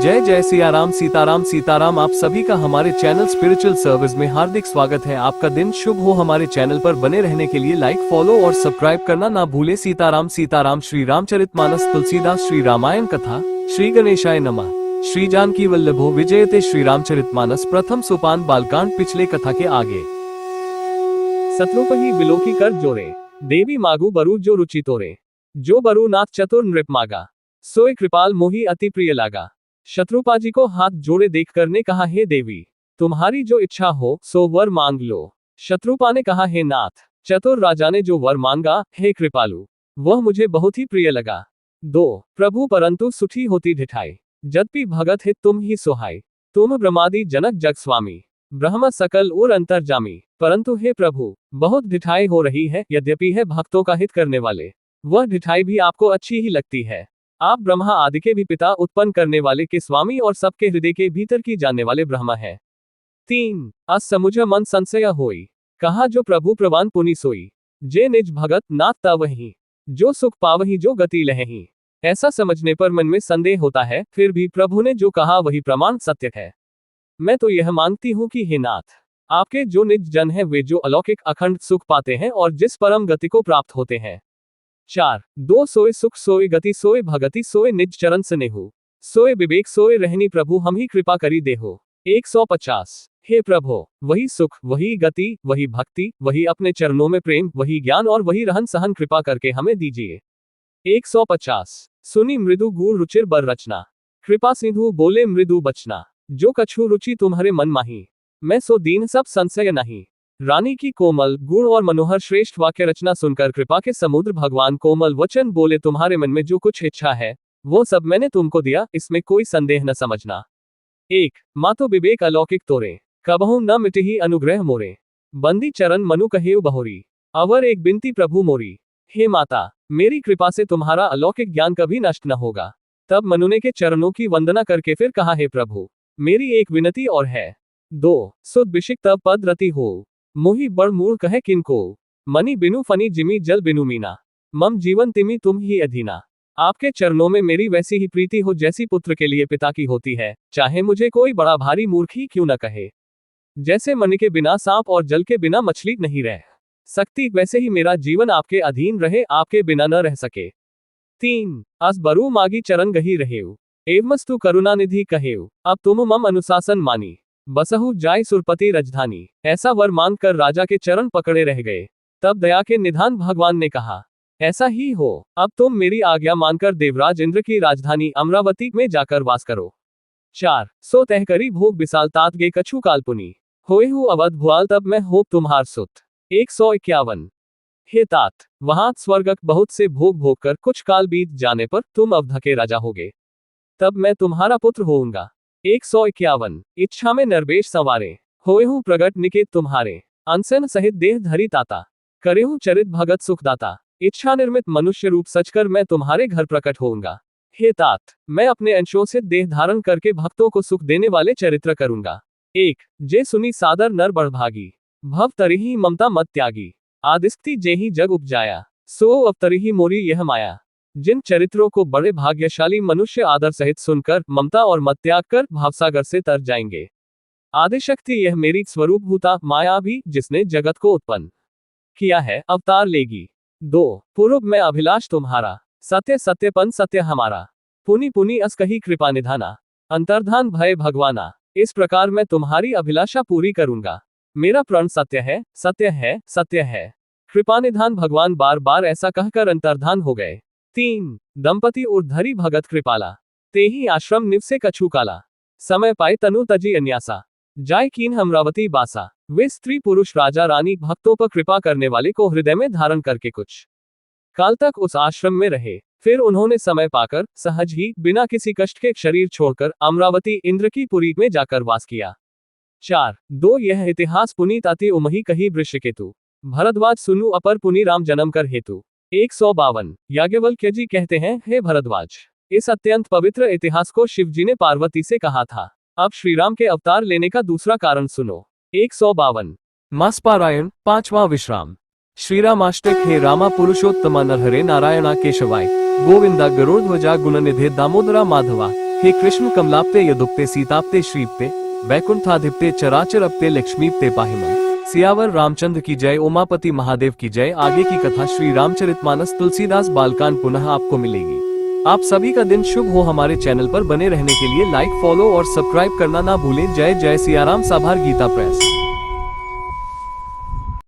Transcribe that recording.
जय जय सिया राम सीताराम सीताराम। आप सभी का हमारे चैनल स्पिरिचुअल सर्विस में हार्दिक स्वागत है। आपका दिन शुभ हो। हमारे चैनल पर बने रहने के लिए लाइक, फॉलो और सब्सक्राइब करना ना भूले। सीताराम सीताराम। श्री रामचरितमानस, तुलसीदास, श्री रामायण कथा, श्री गणेशाय नमः। श्री जानकी वल्लभो विजयते। श्री रामचरितमानस प्रथम सोपान बालकांड। पिछले कथा के आगे। शत्रुपहि बिलोकी कर जोरे, देवी मागु बरु जो रुचि तोरे। जो बरु नाथ चतुर नृप मागा, सोए कृपाल मोही अति प्रिय लागा। शत्रुपा जी को हाथ जोड़े देखकर ने कहा, हे देवी, तुम्हारी जो इच्छा हो सो वर मांग लो। शत्रुपा ने कहा, हे नाथ, चतुर राजा ने जो वर मांगा, हे कृपालु, वह मुझे बहुत ही प्रिय लगा। 2 प्रभु परंतु सुठी होती ढिठाई, जदपि भगत हित तुम ही सोहाई। तुम ब्रह्मादि जनक जग स्वामी, ब्रह्म सकल और अंतर्जामी। परंतु हे प्रभु, बहुत ढिठाई हो रही है। यद्यपि है भक्तों का हित करने वाले, वह ढिठाई भी आपको अच्छी ही लगती है। आप ब्रह्मा आदि के भी पिता, उत्पन्न करने वाले के स्वामी और सबके हृदय के भीतर की जानने वाले ब्रह्मा है। 3 अस समुझ मन संशय होई, कहा जो प्रभु प्रवान पुनि सोई। जे निज भगत नाथ तवहि, जो सुख पावहि जो गति लहहि। ऐसा समझने पर मन में संदेह होता है, फिर भी प्रभु ने जो कहा वही प्रमाण सत्य है। मैं तो यह मांगती हूँ कि हे नाथ, आपके जो निज जन है वे जो अलौकिक अखंड सुख पाते हैं और जिस परम गति को प्राप्त होते हैं। 4 2 सोए सुख सोए गति सोए भगति सोए निज चरण स्नेहु। सोए विवेक सोए रहनी प्रभु हम ही कृपा करी देहो। 150 हे प्रभु, वही सुख, वही गति, वही भक्ति, वही अपने चरणों में प्रेम, वही ज्ञान और वही रहन सहन कृपा करके हमें दीजिए। 150 सुनी मृदु गूढ़ रुचिर बर रचना, कृपा सिंधु बोले मृदु बचना। जो कछु रुचि तुम्हारे मन माही, मैं सो दीन सब संशय नहीं। रानी की कोमल गुण और मनोहर श्रेष्ठ वाक्य रचना सुनकर कृपा के समुद्र भगवान कोमल वचन बोले, तुम्हारे मन में जो कुछ इच्छा है वो सब मैंने तुमको दिया, इसमें कोई संदेह न समझना। 1 मातो विवेक अलौकिक तोरे, कबहू न मिटही अनुग्रह मोरे। बंदी चरण मनु कहेउ बहोरी, अवर एक बिनती प्रभु मोरी। हे माता, मेरी कृपा से तुम्हारा अलौकिक ज्ञान कभी नष्ट न होगा। तब मनु ने के चरणों की वंदना करके फिर कहा, हे प्रभु, मेरी एक विनती और है। 2 सुद विशिक तब पद रति हो, मोही बड़ मूल कहे किनको। मनी बिनु फनी जिमी जल बिनु मीना, मम जीवन तिमी तुम ही अधीना। आपके चरणों में मेरी वैसी ही प्रीति हो जैसी पुत्र के लिए पिता की होती है, चाहे मुझे कोई बड़ा भारी मूर्ख ही क्यों न कहे। जैसे मणि के बिना सांप और जल के बिना मछली नहीं रह सकती, वैसे ही मेरा जीवन आपके अधीन रहे, आपके बिना न रह सके। 3 अस बरु मागी चरण गही रहेउ, एवमस्तु करुणानिधि कहेउ। अब तुम मम अनुशासन मानी, बसहु जाय सुरपति राजधानी। ऐसा वर मांग कर राजा के चरण पकड़े रह गए। तब दया के निधान भगवान ने कहा, ऐसा ही हो, अब तुम मेरी आज्ञा मानकर देवराज इंद्र की राजधानी अमरावती में जाकर वास करो। 4 सो तह करी भोग विशाल तात गे कछु काल्पुनी, होएहु अवध भुआल तब मैं होप तुम्हार सुत। 151 हे तात, वहां स्वर्गक बहुत से भोग भोग कर कुछ काल बीत जाने पर तुम अवध के राजा होगे, तब मैं तुम्हारा पुत्र होऊंगा। 151 इच्छा में नरवेश संवारे, होएहु प्रगट निकेत तुम्हारे। अनसन सहित देह धरी ताता, करेहु चरित भगत सुखदाता। इच्छा निर्मित मनुष्य रूप सचकर मैं तुम्हारे घर प्रकट होऊंगा। हे तात, मैं अपने अंशों से देह धारण करके भक्तों को सुख देने वाले चरित्र करूंगा। 1 जे सुनी सादर नर बढ़भागी, भव तरिही ममता मत त्यागी। आदिस्ति जेहि जग उपजाया, सो अब तरिही मोरी यह माया। जिन चरित्रों को बड़े भाग्यशाली मनुष्य आदर सहित सुनकर ममता और मत त्याग कर भावसागर से तर जाएंगे। आदिशक्ति यह मेरी स्वरूप भूता माया भी, जिसने जगत को उत्पन्न किया है, अवतार लेगी। 2 पूर्व में अभिलाष तुम्हारा, सत्य सत्यपन सत्य हमारा। पुनि पुनि अस कही कृपा निधाना, अंतर्धान भय भगवाना। इस प्रकार मैं तुम्हारी अभिलाषा पूरी करूंगा। मेरा प्रण सत्य है, सत्य है, सत्य है। कृपा निधान भगवान बार बार ऐसा कहकर अंतर्धान हो गए। 3 दंपति उर्धरी भगत कृपाला, तेहि आश्रम निवसे कछु काला। समय पाए तनु तजी अन्यासा, जाय कीन अमरावती बासा। वे स्त्री पुरुष राजा रानी भक्तों पर कृपा करने वाले को हृदय में धारण करके कुछ काल तक उस आश्रम में रहे। फिर उन्होंने समय पाकर सहज ही बिना किसी कष्ट के शरीर छोड़कर अमरावती इंद्र की पुरी में जाकर वास किया। 4 2 यह इतिहास पुनीत अति उमही कही वृषकेतु, भरद्वाज सुनु अपर पुनि राम जन्म कर हेतु। 152 याज्ञवल्क्य जी कहते हैं, हे भरद्वाज, इस अत्यंत पवित्र इतिहास को शिव जी ने पार्वती से कहा था। अब श्रीराम के अवतार लेने का दूसरा कारण सुनो। 152 मास पारायण 5वां विश्राम। श्रीरामाष्टक। हे रामा पुरुषोत्तमा नरहरे नारायणा केशवाय, गोविंदा गरुड़ध्वजा गुणनिधे दामोदरा माधवा। हे कृष्ण कमलाप्ते यदुप्ते सीताप्ते श्रीप्ते वैकुंठाधिप्ते चराचरप्ते लक्ष्मीप्ते पाहिमं। सियावर रामचंद्र की जय। उमापति महादेव की जय। आगे की कथा श्री रामचरितमानस तुलसीदास बालकांड पुनः आपको मिलेगी। आप सभी का दिन शुभ हो। हमारे चैनल पर बने रहने के लिए लाइक, फॉलो और सब्सक्राइब करना ना भूलें। जय जय सियाराम। साभार गीता प्रेस।